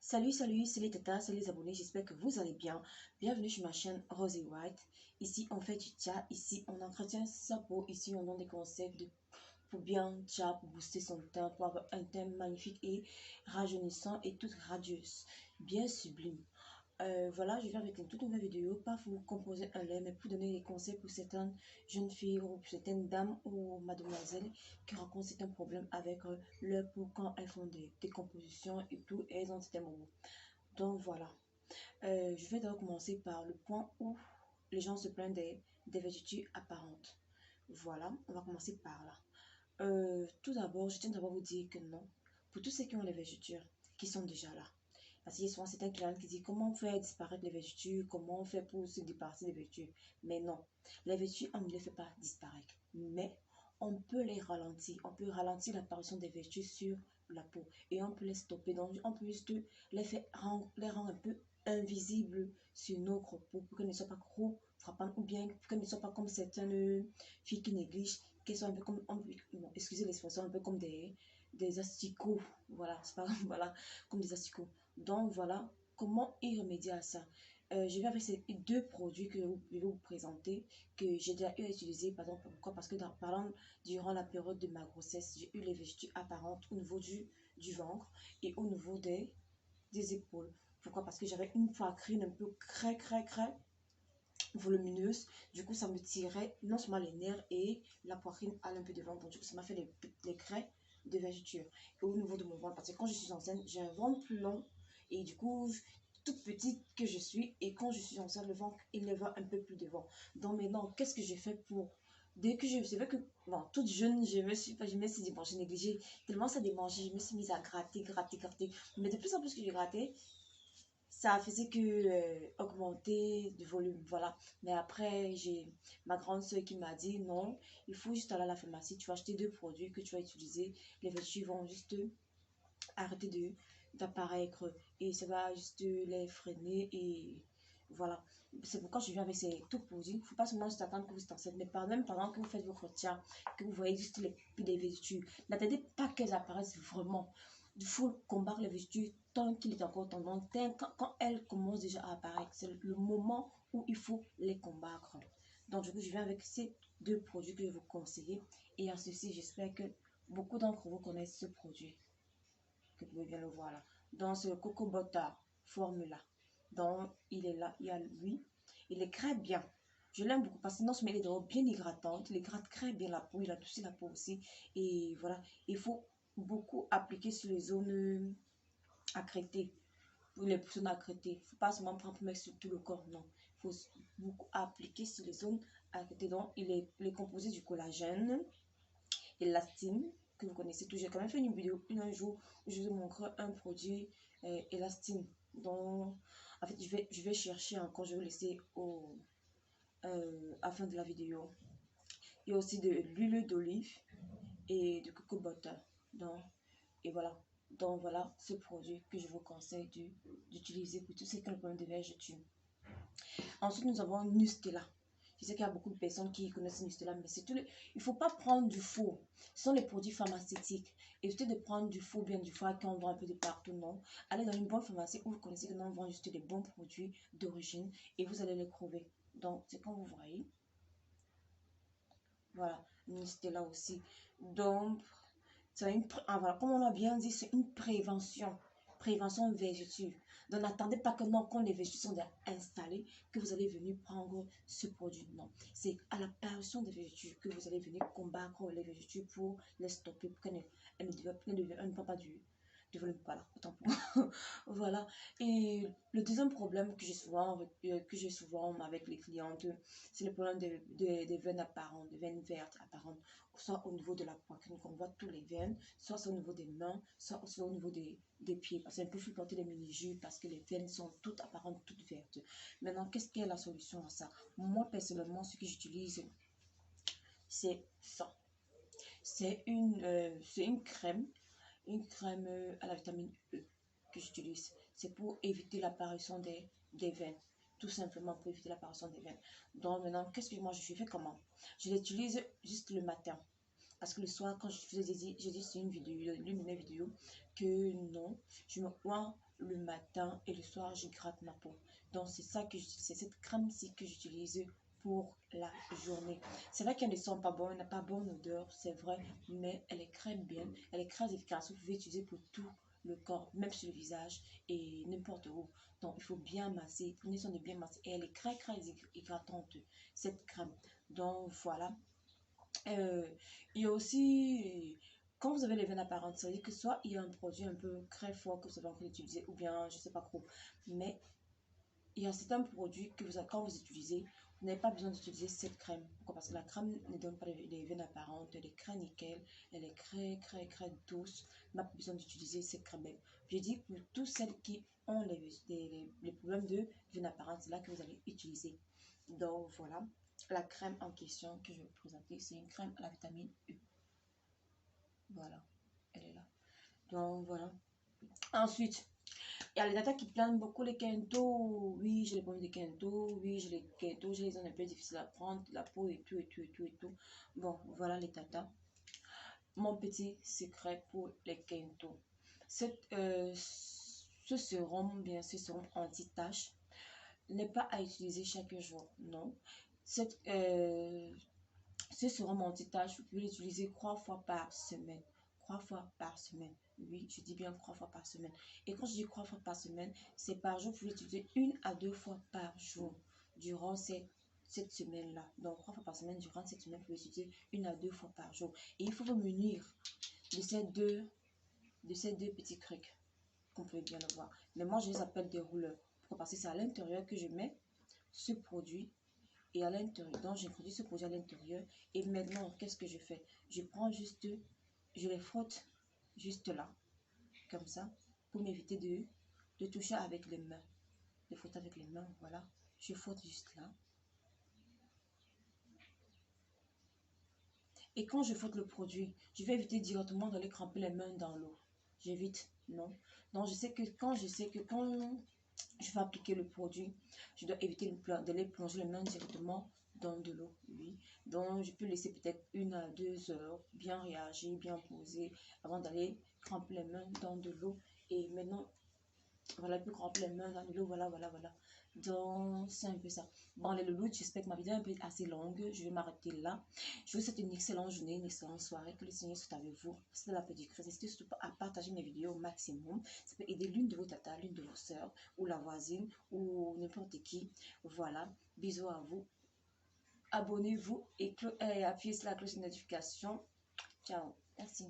Salut, c'est les tatas, c'est les abonnés, j'espère que vous allez bien. Bienvenue sur ma chaîne Rosy White. Ici, on fait du tcha, ici, on entretient sa peau, ici, on donne des concepts pour bien tcha, pour booster son teint, pour avoir un teint magnifique et rajeunissant et toute radieuse, bien sublime. Voilà, je viens avec une toute nouvelle vidéo, pas pour vous composer un lait, mais pour donner des conseils pour certaines jeunes filles ou certaines dames ou mademoiselles qui rencontrent certains problèmes avec leur peau quand elles font des compositions et tout, et elles ont certains moments. Donc voilà, je vais d'abord commencer par le point où les gens se plaignent des vergetures apparentes. Voilà, on va commencer par là. Tout d'abord, je tiens d'abord à vous dire que non, pour tous ceux qui ont les vergetures, qui sont déjà là, parce qu'il y a souvent certains clients qui disent comment faire disparaître les vergetures, comment on fait pour se débarrasser des vergetures. Mais non, les vergetures, on ne les fait pas disparaître. Mais on peut les ralentir. On peut ralentir l'apparition des vergetures sur la peau. Et on peut les stopper. Donc, on peut juste les rendre un peu invisibles sur notre peau pour qu'elles ne soient pas trop frappantes ou bien qu'elles ne soient pas comme certaines filles qui négligent, qu'elles soient un peu comme, bon, excusez l'expression, un peu comme des asticots. Voilà, c'est pas, voilà, comme des asticots. Donc voilà, comment y remédier à ça. Je vais avec ces deux produits que je vais vous présenter, que j'ai déjà eu à utiliser. Pardon, pourquoi? Parce que durant la période de ma grossesse, j'ai eu les vergetures apparentes au niveau du ventre et au niveau des épaules. Pourquoi? Parce que j'avais une poitrine un peu crée, volumineuse. Du coup, ça me tirait non seulement les nerfs et la poitrine allait un peu devant. Donc, du coup, ça m'a fait les craies de vergeture. Et au niveau de mon ventre, parce que quand je suis enceinte, j'ai un ventre plus long. Et du coup, toute petite que je suis, et quand je suis enceinte, le ventre, il le va un peu plus devant. Donc maintenant, qu'est-ce que j'ai fait pour... Dès que je savais que, bon, toute jeune, je me suis dit, bon, j'ai négligé, tellement ça démangeait, je me suis mise à gratter. Mais de plus en plus que je grattais, ça faisait que augmenter de volume, voilà. Mais après, j'ai ma grande soeur qui m'a dit, non, il faut juste aller à la pharmacie, tu vas acheter deux produits que tu vas utiliser, les vertus vont juste arrêter d'apparaître et ça va juste les freiner et voilà. C'est pourquoi je viens avec ces tout produits. Il ne faut pas seulement juste attendre que vous êtes enceinte, mais même pendant que vous faites votre tien, que vous voyez juste les vertus. N'attendez pas qu'elles apparaissent vraiment. Il faut combattre les vertus tant qu'il est encore tendance. Quand elles commencent déjà à apparaître, c'est le moment où il faut les combattre. Donc, du coup, je viens avec ces deux produits que je vais vous conseiller. Et à ceci, j'espère que beaucoup d'entre vous connaissent ce produit que vous pouvez bien le voir là. Dans ce Coco Butter Formula. Donc, il est là, il y a lui. Il est très bien. Je l'aime beaucoup parce que non seulement il est bien hydratante, il hydrate très bien la peau, il adoucit la peau aussi. Et voilà, il faut beaucoup appliquer sur les zones accrétées. Pour les zones accrétées. Il ne faut pas seulement prendre pour mettre sur tout le corps, non. Il faut beaucoup appliquer sur les zones accrétées. Donc, il est composé du collagène, Elastine, que vous connaissez tous. J'ai quand même fait une vidéo un jour où je vous montre un produit Elastine. Donc, en fait, je vais chercher encore, je vais laisser à la fin de la vidéo. Il y a aussi de l'huile d'olive et du coco butter. Donc, et voilà. Donc, voilà ce produit que je vous conseille d'utiliser pour tous ceux qui ont le problème de vergeture. Ensuite, nous avons Nustela. Je sais qu'il y a beaucoup de personnes qui connaissent Nustela, mais c'est tout il ne faut pas prendre du faux. Ce sont les produits pharmaceutiques. Évitez de prendre du faux, bien du faux, qui en vend un peu de partout, non. Allez dans une bonne pharmacie où vous connaissez que non, on vend juste des bons produits d'origine et vous allez les trouver. Donc, c'est quand vous voyez. Voilà, Nustela aussi. Donc, voilà, comme on a bien dit, c'est une prévention. Prévention vergeture. Donc, n'attendez pas que non, quand les vergetures sont installées, que vous allez venir prendre ce produit. Non, c'est à l'apparition des vergetures que vous allez venir combattre les vergetures pour les stopper, pour qu'elles ne prennent pas du volume. Voilà, autant pour moi. Voilà. Et le deuxième problème que j'ai souvent avec les clientes, c'est le problème des veines apparentes, des veines vertes apparentes, soit au niveau de la poitrine, qu'on voit tous les veines, soit au niveau des mains, soit au niveau des pieds. Parce que c'est un peu plus porter les mini-jupes parce que les veines sont toutes apparentes, toutes vertes. Maintenant, qu'est-ce qu'est la solution à ça? Moi, personnellement, ce que j'utilise, c'est ça. C'est une crème à la vitamine E que j'utilise. C'est pour éviter l'apparition des veines. Tout simplement pour éviter l'apparition des veines. Donc maintenant, qu'est-ce que moi je fais comment? Je l'utilise juste le matin. Parce que le soir, quand je faisais, j'ai dit sur une vidéo, l'une de mes vidéos, que non, je me oins le matin et le soir, je gratte ma peau. Donc, c'est ça que c'est cette crème-ci que j'utilise pour la journée. C'est vrai qu'elle ne sent pas bon, elle n'a pas bonne odeur, c'est vrai, mais elle est crème bien, elle est très efficace. Vous pouvez utiliser pour tout le corps, même sur le visage et n'importe où. Donc, il faut bien masser, prenez soin de bien masser. Et elle est très, très hydratante, cette crème. Donc, voilà. Euh, il y a aussi, quand vous avez les veines apparentes, ça veut dire que soit il y a un produit un peu très fort que vous avez envie d'utiliser, ou bien je sais pas trop. Mais il y a certains produits que vous, quand vous utilisez, vous n'avez pas besoin d'utiliser cette crème. Pourquoi? Parce que la crème ne donne pas les veines apparentes, elle est très nickel, elle est très douce. On n'a pas besoin d'utiliser cette crème. Je dis pour tous celles qui ont les problèmes de veines apparentes, c'est là que vous allez utiliser. Donc voilà, la crème en question que je vais vous présenter, c'est une crème à la vitamine E. Voilà, elle est là. Donc voilà. Ensuite, il y a les datas qui planent beaucoup les Kento. Oui, j'ai les pommes de Kento. Oui, j'ai les Kento. J'ai les ont un peu difficiles à prendre. La peau et tout, et tout, et tout, et tout. Bon, voilà les tatas. Mon petit secret pour les Kento. Ce sérum, bien ce sérum anti-tache, n'est pas à utiliser chaque jour. Non. Ce sérum anti-tache, vous pouvez l'utiliser 3 fois par semaine. 3 fois par semaine. Oui, je dis bien 3 fois par semaine. Et quand je dis 3 fois par semaine, c'est par jour. Vous pouvez l'utiliser 1 à 2 fois par jour durant cette semaine-là. Donc, 3 fois par semaine, durant cette semaine, vous pouvez l'utiliser 1 à 2 fois par jour. Et il faut vous munir de ces deux petits trucs, qu'on peut bien le voir. Mais moi, je les appelle des rouleurs. Pourquoi? Parce que c'est à l'intérieur que je mets ce produit et à l'intérieur. Donc, j'introduis ce produit à l'intérieur. Et maintenant, qu'est-ce que je fais? Je prends juste, je les frotte juste là, comme ça, pour m'éviter de toucher avec les mains. De frotter avec les mains, voilà. Je frotte juste là. Et quand je frotte le produit, je vais éviter directement d'aller cramper les mains dans l'eau. J'évite, non. Donc, je sais que quand je vais appliquer le produit, je dois éviter d'aller plonger les mains directement dans de l'eau, oui. Donc, je peux laisser peut-être 1 à 2 heures, bien réagir, bien poser, avant d'aller tremper les mains dans de l'eau. Et maintenant, voilà, plus tremper les mains dans de l'eau, voilà, voilà, voilà. Donc, c'est un peu ça. Bon, les loulous, j'espère que ma vidéo est un peu assez longue. Je vais m'arrêter là. Je vous souhaite une excellente journée, une excellente soirée. Que le Seigneur soit avec vous. C'était la petite Chris. N'hésitez surtout pas à partager mes vidéos au maximum. Ça peut aider l'une de vos tatas, l'une de vos sœurs, ou la voisine, ou n'importe qui. Voilà. Bisous à vous. Abonnez-vous et appuyez sur la cloche de notification. Ciao. Merci.